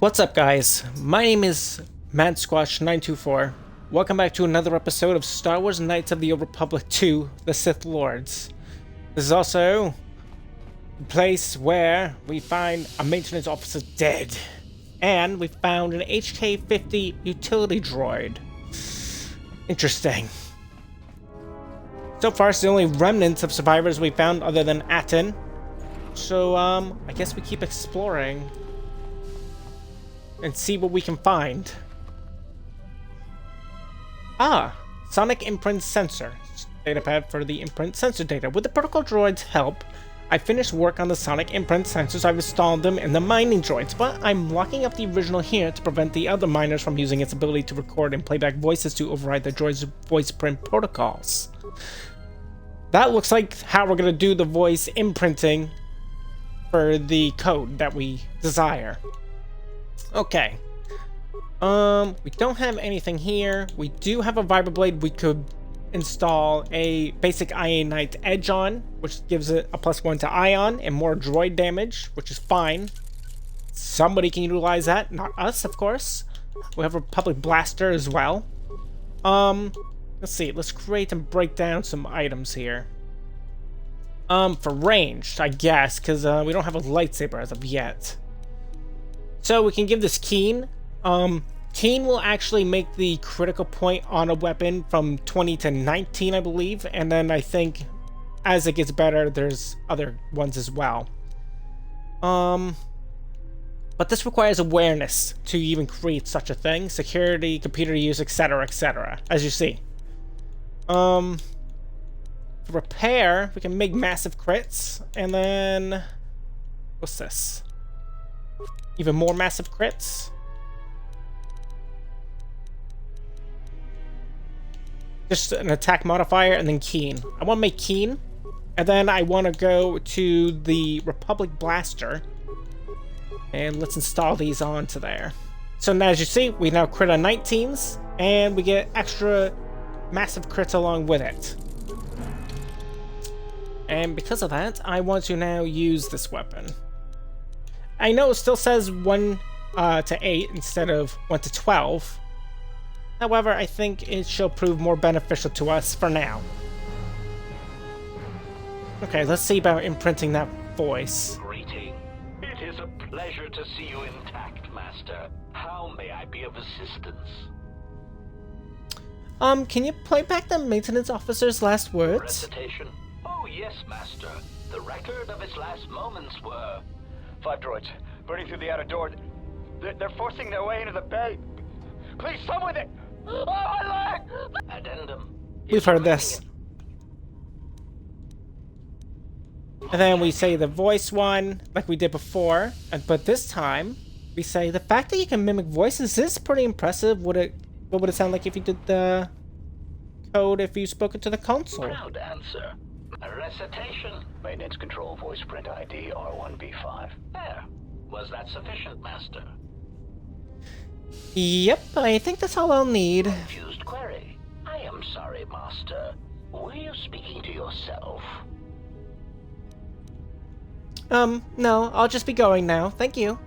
What's up, guys? My name is MadSquatch924. Welcome back to another episode of Star Wars Knights of the Old Republic 2, The Sith Lords. This is also the place where we find a maintenance officer dead. And we found an HK-50 utility droid. Interesting. So far, it's the only remnants of survivors we found other than Aten. So, I guess we keep exploring and see what we can find. Sonic imprint sensor. Datapad for the imprint sensor data. With the protocol droid's help, I finished work on the sonic imprint sensors. I've installed them in the mining droids, but I'm locking up the original here to prevent the other miners from using its ability to record and playback voices to override the droid's voice print protocols. That looks like how we're gonna do the voice imprinting for the code that we desire. Okay. We don't have anything here. We do have a vibroblade we could install a basic IA Knight edge on, which gives it a +1 to ion and more droid damage, which is fine. Somebody can utilize that, not us, of course. We have a Republic blaster as well. Let's see. Let's create and break down some items here. For ranged, I guess, because we don't have a lightsaber as of yet. So we can give this Keen. Keen will actually make the critical point on a weapon from 20 to 19, I believe. And then I think as it gets better, there's other ones as well. But this requires awareness to even create such a thing. Security, computer use, etc., etc., as you see. For repair, we can make massive crits. And then what's this? Even more massive crits. Just an attack modifier and then Keen. I want to make Keen. And then I want to go to the Republic Blaster. And let's install these onto there. So now as you see, we now crit on 19s. And we get extra massive crits along with it. And because of that, I want to now use this weapon. I know it still says 1 to 8 instead of 1 to 12. However, I think it shall prove more beneficial to us for now. Okay, let's see about imprinting that voice. Greeting. It is a pleasure to see you intact, Master. How may I be of assistance? Can you play back the maintenance officer's last words? Recitation? Oh, yes, Master. The record of his last moments were... 5 droids, burning through the outer door. They're forcing their way into the bay. Please, someone there! Oh, my leg! Addendum. We've heard this. And then we say the voice one, like we did before. But this time, we say the fact that you can mimic voices is pretty impressive. What would it sound like if you did the code if you spoke it to the console? Proud answer. A recitation. Maintenance control voice print ID R1B5. There. Was that sufficient, Master? Yep, I think that's all I'll need. Confused query. I am sorry, Master. Were you speaking to yourself? No, I'll just be going now. Thank you.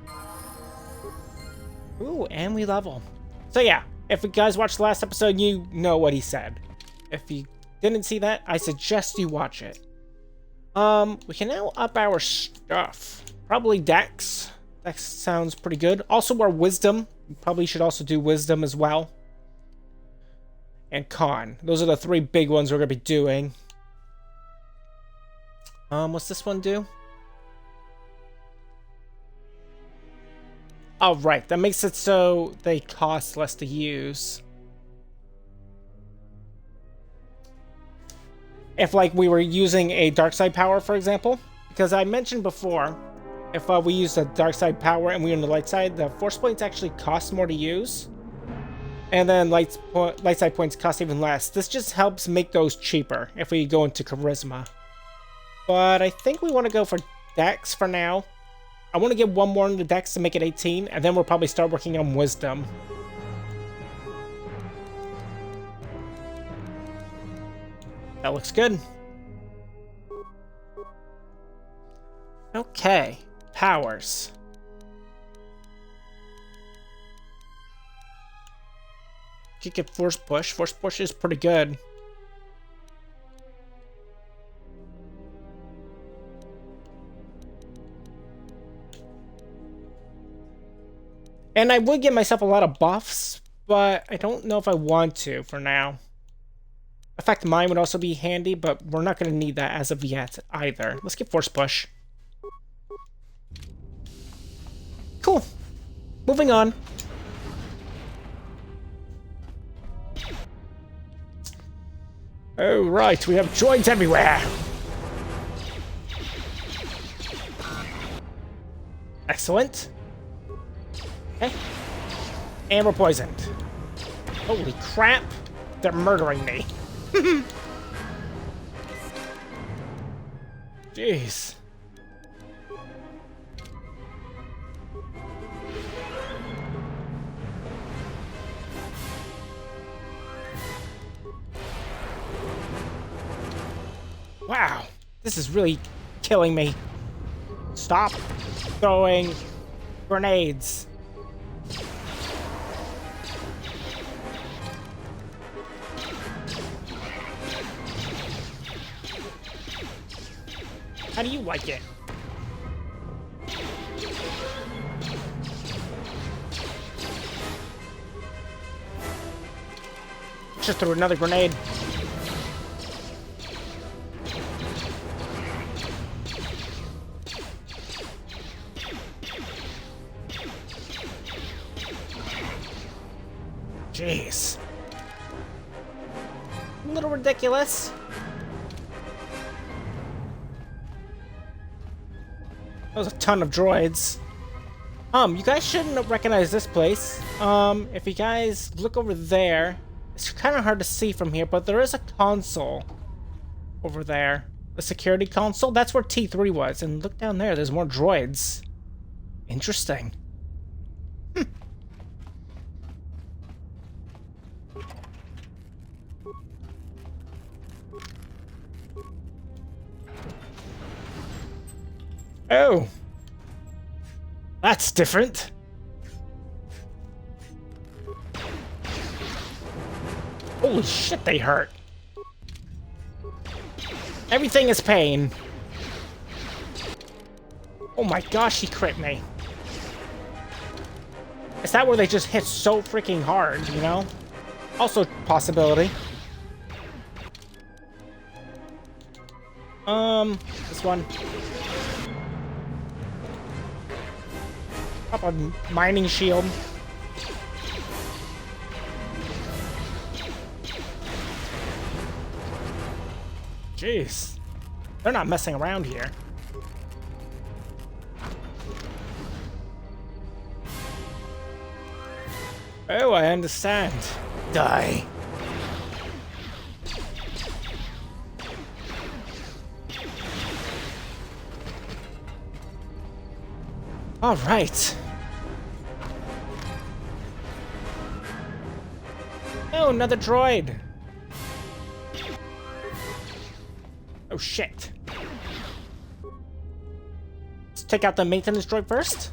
Ooh, and we level. So yeah, if you guys watched the last episode, you know what he said. If you didn't see that, I suggest you watch it. We can now up our stuff. Probably Dex. Dex sounds pretty good. Also our Wisdom. We probably should also do Wisdom as well. And Con. Those are the 3 big ones we're going to be doing. What's this one do? Oh, right. That makes it so they cost less to use. If, like, we were using a dark side power, for example. Because I mentioned before, if we use a dark side power and we're on the light side, the force points actually cost more to use. And then light side points cost even less. This just helps make those cheaper if we go into charisma. But I think we want to go for Dex for now. I want to get one more in the Dex to make it 18, and then we'll probably start working on Wisdom. That looks good. Okay. Powers. Could get force push. Force push is pretty good. And I would give myself a lot of buffs, but I don't know if I want to for now. Effect Mine would also be handy, but we're not going to need that as of yet either. Let's get Force Push. Cool. Moving on. Oh, right. We have droids everywhere. Excellent. Okay. And we're poisoned. Holy crap. They're murdering me. Jeez. Wow. This is really killing me. Stop throwing grenades. How do you like it? Just threw another grenade. Jeez. A little ridiculous. That was a ton of droids. You guys shouldn't recognize this place. If you guys look over there, it's kind of hard to see from here, but there is a console over there. A security console. That's where T3 was. And look down there, there's more droids. Interesting. Oh. That's different. Holy shit, they hurt. Everything is pain. Oh my gosh, he crit me. Is that where they just hit so freaking hard, you know? Also, possibility. This one. Up a mining shield. Jeez. They're not messing around here. Oh, I understand. Die. All right. Oh, another droid. Oh, shit. Let's take out the maintenance droid first.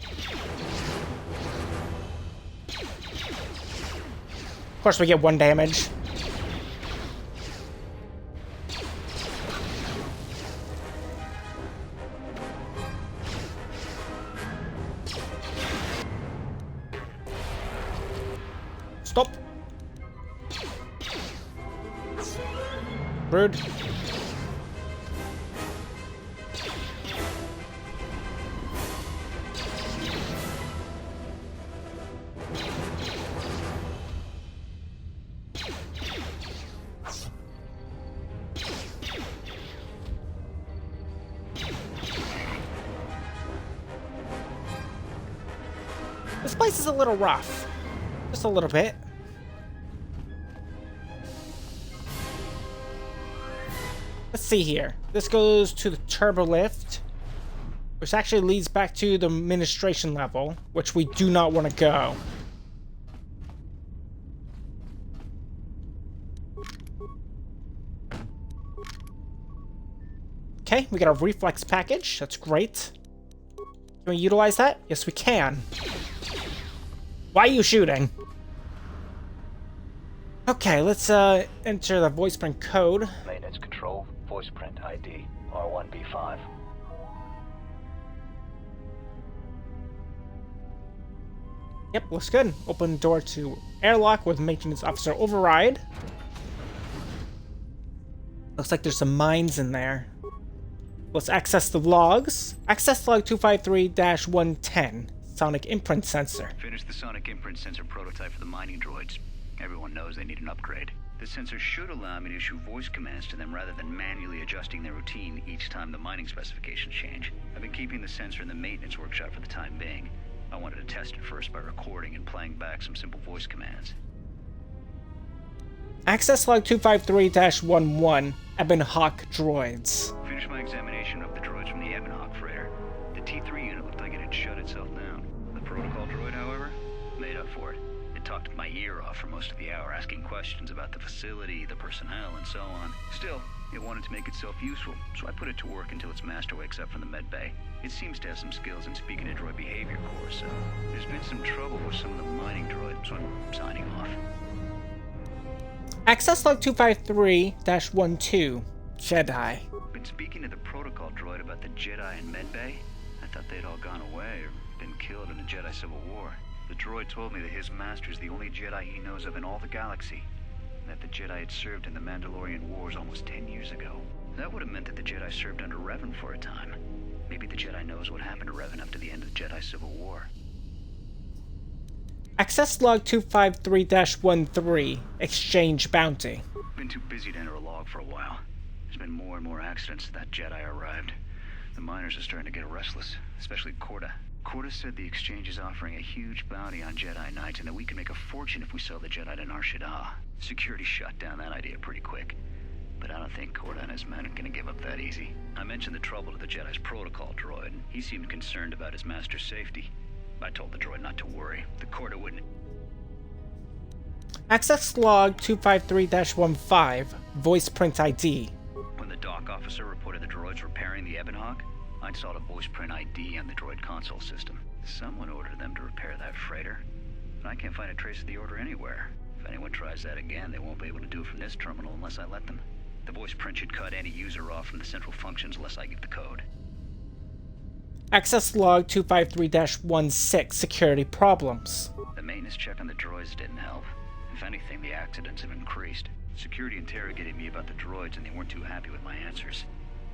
Of course, we get 1 damage. Stop. Rude. This place is a little rough. Just a little bit. Let's see here. This goes to the turbo lift, which actually leads back to the administration level, which we do not want to go. Okay, we got a reflex package. That's great. Can we utilize that? Yes, we can. Why are you shooting? Okay, let's enter the voice print code. Maintenance control, voice print ID, R1B5. Yep, looks good. Open door to airlock with maintenance officer override. Looks like there's some mines in there. Let's access the logs. Access log 253-110. Sonic imprint sensor. Finished the sonic imprint sensor prototype for the mining droids. Everyone knows they need an upgrade. The sensor should allow me to issue voice commands to them rather than manually adjusting their routine each time the mining specifications change. I've been keeping the sensor in the maintenance workshop for the time being. I wanted to test it first by recording and playing back some simple voice commands. Access log 253-11. Ebon Hawk droids. Finished my examination of the droids from the Ebon Hawk freighter. The T3 unit looked like it had shut itself down. The protocol droid, however, made up for it. It talked my ear off for most of the hour, asking questions about the facility, the personnel, and so on. Still, it wanted to make itself useful, so I put it to work until its master wakes up from the med bay. It seems to have some skills in speaking to droid behavior core, so there's been some trouble with some of the mining droids, so I'm signing off. Access log 253-12. Jedi. Been speaking to the protocol droid about the Jedi in medbay. I thought they'd all gone away or been killed in the Jedi Civil War. The droid told me that his master's the only Jedi he knows of in all the galaxy, and that the Jedi had served in the Mandalorian Wars almost 10 years ago. That would have meant that the Jedi served under Revan for a time. Maybe the Jedi knows what happened to Revan after the end of the Jedi Civil War. Access log 253-13. Exchange bounty. Been too busy to enter a log for a while. There's been more and more accidents since that Jedi arrived. The miners are starting to get restless, especially Corda. Corda said the exchange is offering a huge bounty on Jedi Knights and that we can make a fortune if we sell the Jedi to Nar Shaddaa. Security shut down that idea pretty quick. But I don't think Corda and his men are gonna give up that easy. I mentioned the trouble to the Jedi's protocol droid, and he seemed concerned about his master's safety. I told the droid not to worry. The Corda wouldn't... Access log 253-15. Voice print ID. When the dock officer reported the droids repairing the Ebon Hawk, I installed a voice print ID on the droid console system. Someone ordered them to repair that freighter, but I can't find a trace of the order anywhere. If anyone tries that again, they won't be able to do it from this terminal unless I let them. The voice print should cut any user off from the central functions unless I give the code. Access log 253-16. Security problems. The maintenance check on the droids didn't help. If anything, the accidents have increased. Security interrogated me about the droids and they weren't too happy with my answers.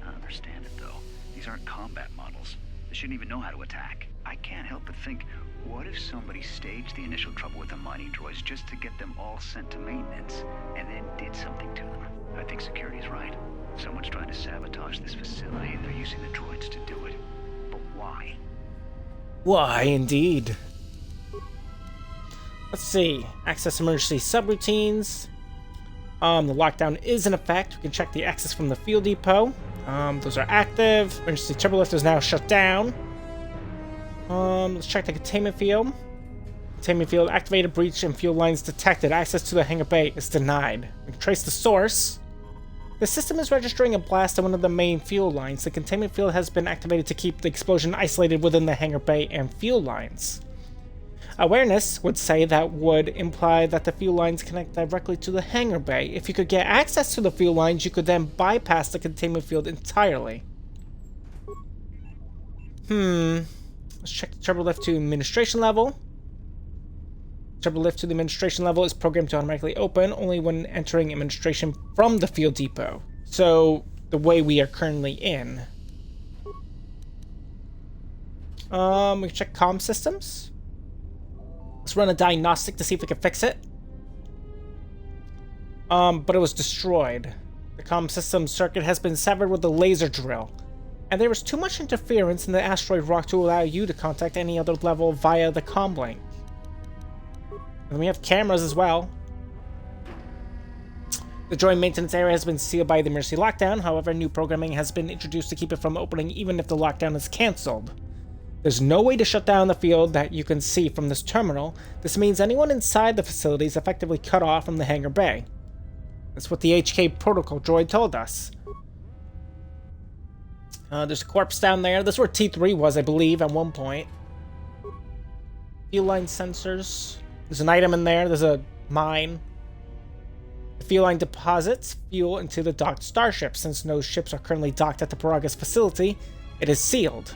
I don't understand it though. These aren't combat models. They shouldn't even know how to attack. I can't help but think, what if somebody staged the initial trouble with the mining droids just to get them all sent to maintenance, and then did something to them? I think security's right. Someone's trying to sabotage this facility and they're using the droids to do it. But why? Why, indeed. Let's see. Access emergency subroutines. The lockdown is in effect. We can check the access from the fuel depot. Those are active. Emergency turbolift is now shut down. Let's check the containment field. Containment field activated, breach, and fuel lines detected. Access to the hangar bay is denied. We can trace the source. The system is registering a blast on one of the main fuel lines. The containment field has been activated to keep the explosion isolated within the hangar bay and fuel lines. Awareness would say that would imply that the fuel lines connect directly to the hangar bay. If you could get access to the fuel lines, you could then bypass the containment field entirely. Let's check the turbo lift to administration level. Turbo lift to the administration level is programmed to automatically open only when entering administration from the fuel depot. So, the way we are currently in. We can check comm systems. Let's run a diagnostic to see if we can fix it. But it was destroyed. The comm system circuit has been severed with a laser drill. And there was too much interference in the asteroid rock to allow you to contact any other level via the comm link. And we have cameras as well. The droid maintenance area has been sealed by the emergency lockdown. However, new programming has been introduced to keep it from opening even if the lockdown is cancelled. There's no way to shut down the field that you can see from this terminal. This means anyone inside the facility is effectively cut off from the hangar bay. That's what the HK protocol droid told us. There's a corpse down there. This is where T3 was, I believe, at one point. Fuel line sensors. There's an item in there. There's a mine. The fuel line deposits fuel into the docked starship. Since no ships are currently docked at the Paragas facility, it is sealed.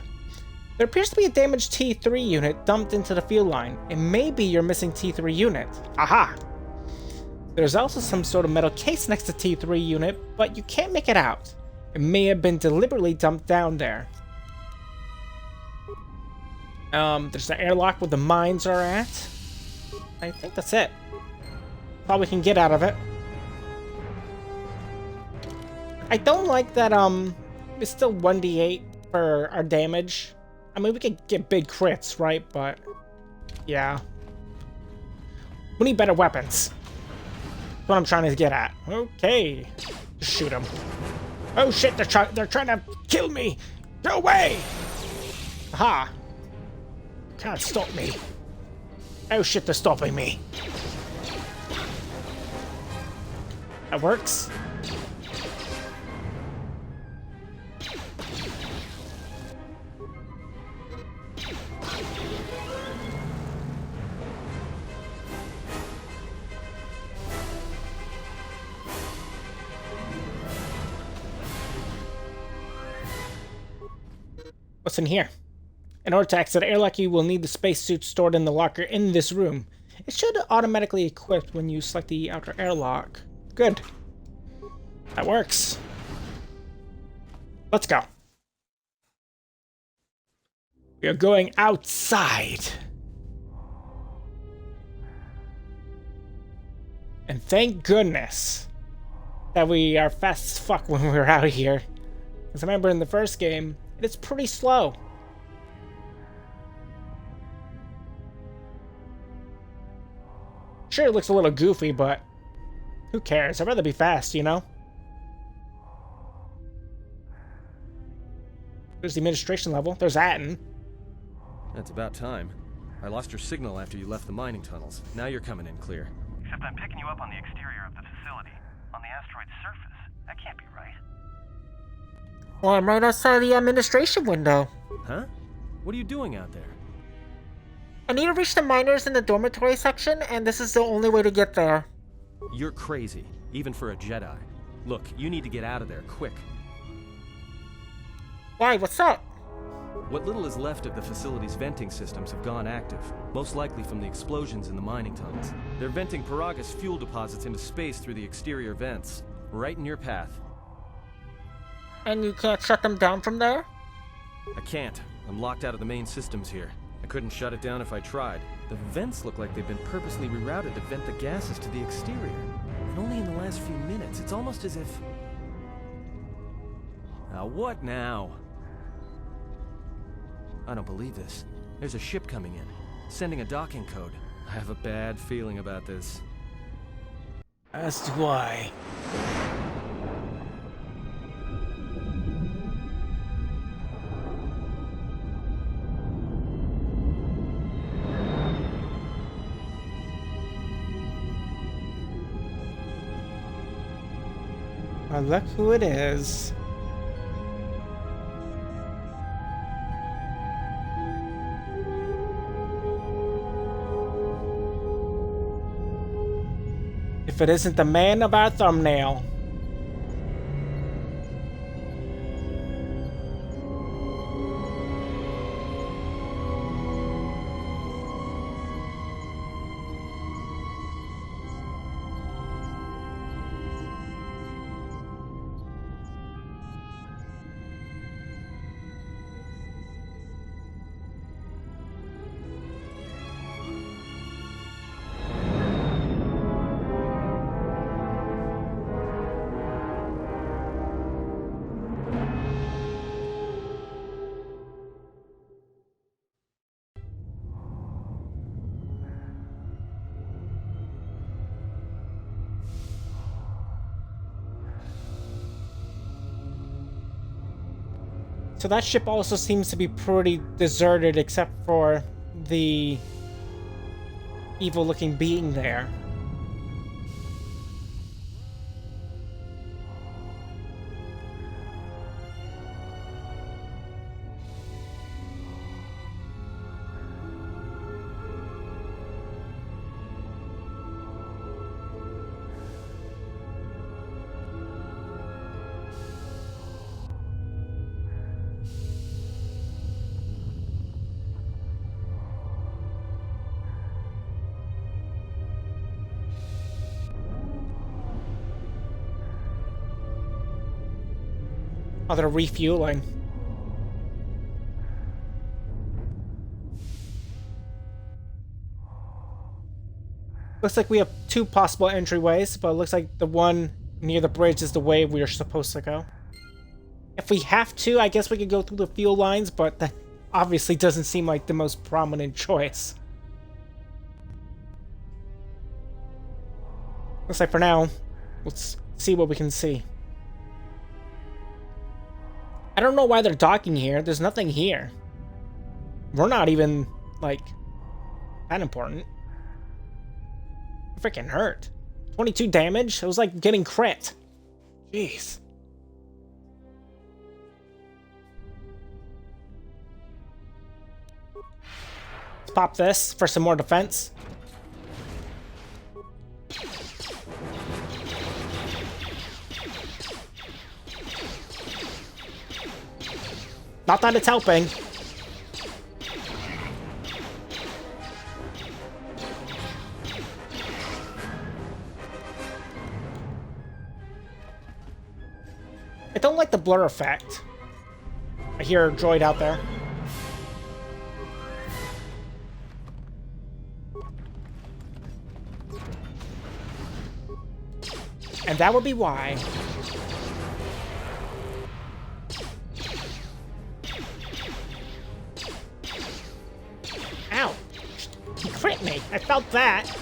There appears to be a damaged T3 unit dumped into the fuel line. It may be your missing T3 unit. Aha! There's also some sort of metal case next to T3 unit, but you can't make it out. It may have been deliberately dumped down there. There's the airlock where the mines are at. I think that's it. Probably can get out of it. I don't like that, it's still 1d8 for our damage. I mean, we could get big crits, right? But, yeah. We need better weapons. That's what I'm trying to get at. Okay. Just shoot them. Oh shit, they're trying to kill me! Go away! Aha! Can't stop me. Oh shit, they're stopping me. That works. What's in here? In order to exit airlock, you will need the spacesuit stored in the locker in this room. It should automatically equip when you select the outer airlock. Good. That works. Let's go. We are going outside. And thank goodness that we are fast as fuck when we're out here. Because I remember in the first game, it's pretty slow. Sure, it looks a little goofy, but who cares? I'd rather be fast, you know? There's the administration level. There's Atten. That's about time. I lost your signal after you left the mining tunnels. Now you're coming in clear. Except I'm picking you up on the exterior of the facility, on the asteroid's surface. That can't be right. Well, I'm right outside the administration window. Huh? What are you doing out there? I need to reach the miners in the dormitory section, and this is the only way to get there. You're crazy, even for a Jedi. Look, you need to get out of there, quick. Why? What's up? What little is left of the facility's venting systems have gone active, most likely from the explosions in the mining tunnels. They're venting Paragas fuel deposits into space through the exterior vents, right in your path. And you can't shut them down from there? I can't. I'm locked out of the main systems here. I couldn't shut it down if I tried. The vents look like they've been purposely rerouted to vent the gases to the exterior. And only in the last few minutes. It's almost as if... Now what now? I don't believe this. There's a ship coming in, sending a docking code. I have a bad feeling about this. As do I. Well, look who it is. If it isn't the man of our thumbnail. So that ship also seems to be pretty deserted except for the evil-looking being there. they're refueling. Looks like we have two possible entryways, but it looks like the one near the bridge is the way we are supposed to go. If we have to, I guess we could go through the fuel lines, but that obviously doesn't seem like the most prominent choice. Looks like for now, let's see what we can see. I don't know why they're docking here. There's nothing here. We're not even, like, that important. Freaking hurt. 22 damage? It was like getting crit. Jeez. Let's pop this for some more defense. Not that it's helping. I don't like the blur effect. I hear a droid out there. And that would be why. Ow! He crit me! I felt that!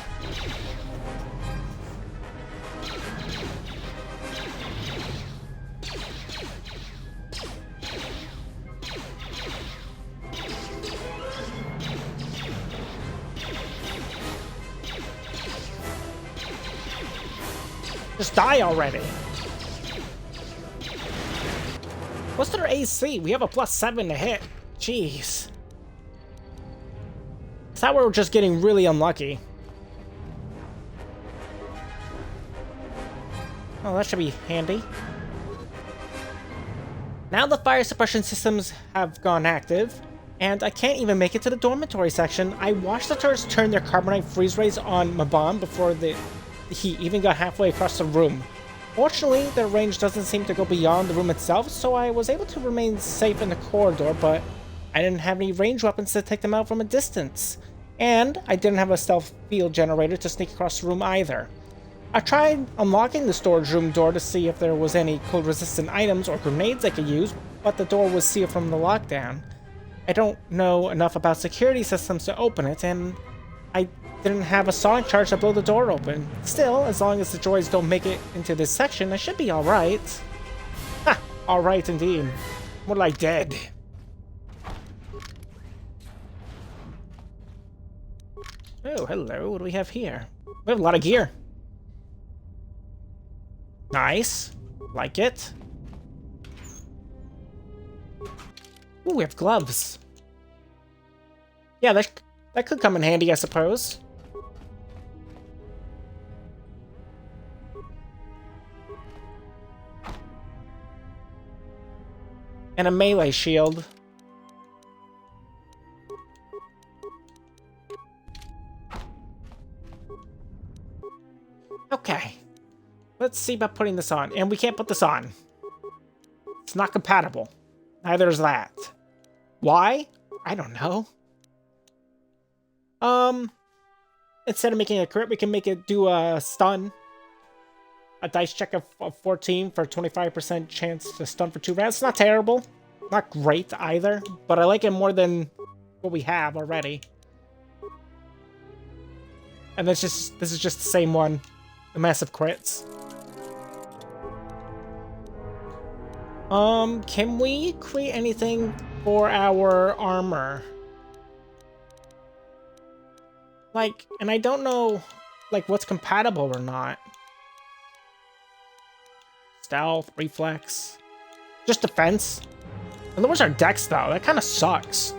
Just die already. What's their AC? We have a +7 to hit. Jeez. I thought we were just getting really unlucky. Oh, that should be handy. Now the fire suppression systems have gone active, and I can't even make it to the dormitory section. I watched the turrets turn their carbonite freeze rays on my bomb before he even got halfway across the room. Fortunately, their range doesn't seem to go beyond the room itself, so I was able to remain safe in the corridor, but I didn't have any range weapons to take them out from a distance. And I didn't have a stealth field generator to sneak across the room either. I tried unlocking the storage room door to see if there was any cold-resistant items or grenades I could use, but the door was sealed from the lockdown. I don't know enough about security systems to open it, and I didn't have a sonic charge to blow the door open. Still, as long as the droids don't make it into this section, I should be alright. Ha! Alright indeed. More like dead. Oh, hello. What do we have here? We have a lot of gear. Nice. Like it. Ooh, we have gloves. Yeah, that could come in handy, I suppose. And a melee shield. Okay. Let's see about putting this on. And we can't put this on. It's not compatible. Neither is that. Why? I don't know. Instead of making a crit, we can make it do a stun. A dice check of 14 for 25% chance to stun for 2 rounds. It's not terrible. Not great either, but I like it more than what we have already. And this is just the same one. The massive crits. Can we create anything for our armor? Like, and I don't know, like, what's compatible or not. Stealth, reflex, just defense. It lowers our dex though, that kind of sucks.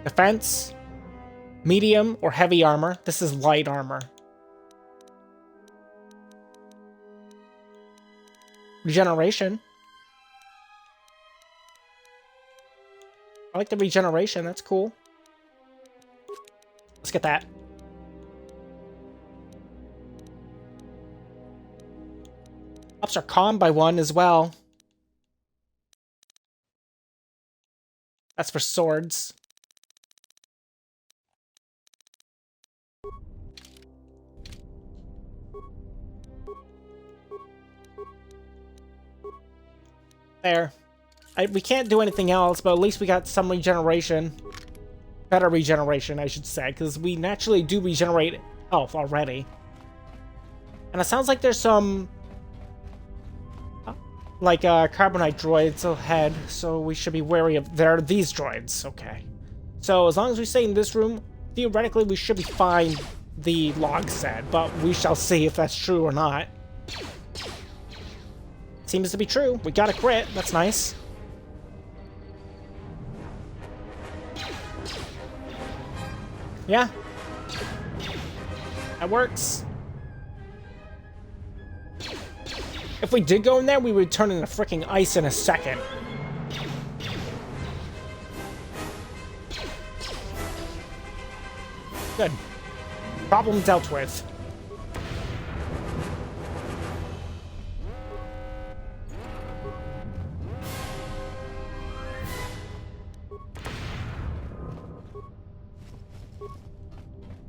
Defense, medium, or heavy armor. This is light armor. Regeneration. I like the regeneration, that's cool. Let's get that. Ups are calm by 1 as well. That's for swords. There. We can't do anything else, but at least we got some regeneration. Better regeneration, I should say, because we naturally do regenerate health already. And it sounds like there's some like carbonite droids ahead, so we should be wary of these droids. Okay. So as long as we stay in this room, theoretically we should be fine, the log said, but we shall see if that's true or not. Seems to be true. We got a crit. That's nice. Yeah. That works. If we did go in there, we would turn into freaking ice in a second. Good. Problem dealt with.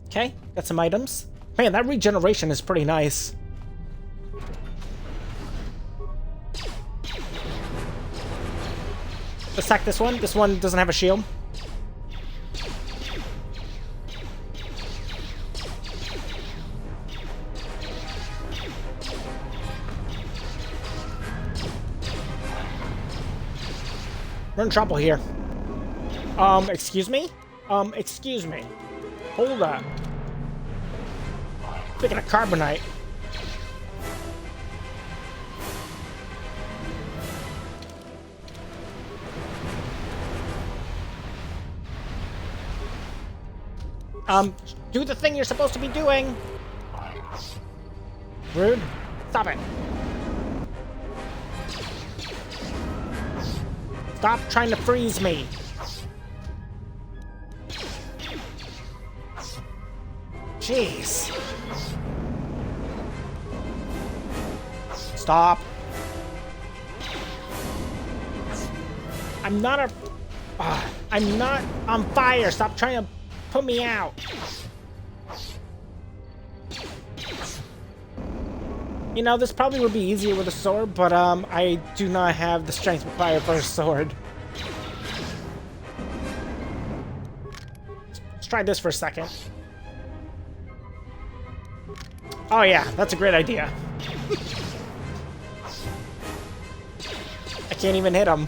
Okay, got some items. Man, that regeneration is pretty nice. Let's attack this one. This one doesn't have a shield. We're in trouble here. Excuse me? Excuse me. Hold up. Speaking of carbonite. Do the thing you're supposed to be doing. Rude. Stop it. Stop trying to freeze me. Jeez. Stop. I'm not on fire. Stop trying to put me out. You know, this probably would be easier with a sword, but I do not have the strength required for a sword. Let's try this for a second. Oh yeah, that's a great idea. I can't even hit him.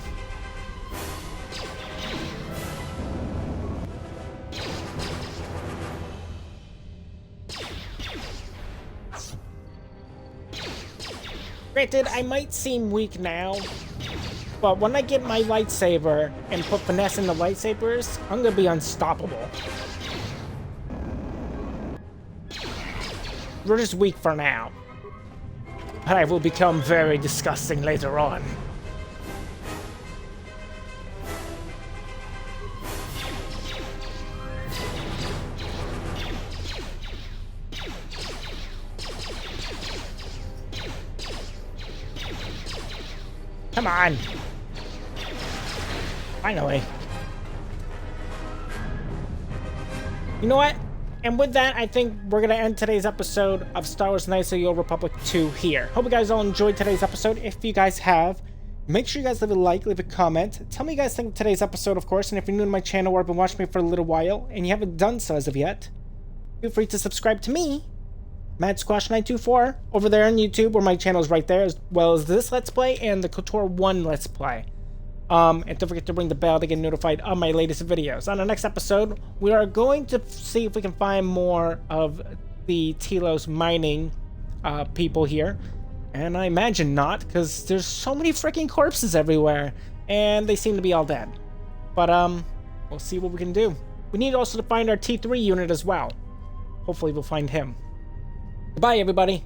Granted, I might seem weak now, but when I get my lightsaber and put finesse in the lightsabers, I'm gonna be unstoppable. We're just weak for now, but I will become very disgusting later on. Come on! Finally. You know what? And with that, I think we're going to end today's episode of Star Wars Knights of the Old Republic 2 here. Hope you guys all enjoyed today's episode. If you guys have, make sure you guys leave a like, leave a comment. Tell me what you guys think of today's episode, of course. And if you're new to my channel or have been watching me for a little while and you haven't done so as of yet, feel free to subscribe to me, MadSquash924, over there on YouTube, where my channel is right there, as well as this Let's Play and the KOTOR 1 Let's Play. And don't forget to ring the bell to get notified of my latest videos. On the next episode, we are going to see if we can find more of the Telos mining people here. And I imagine not, because there's so many freaking corpses everywhere, and they seem to be all dead. But we'll see what we can do. We need also to find our T3 unit as well. Hopefully we'll find him. Goodbye, everybody.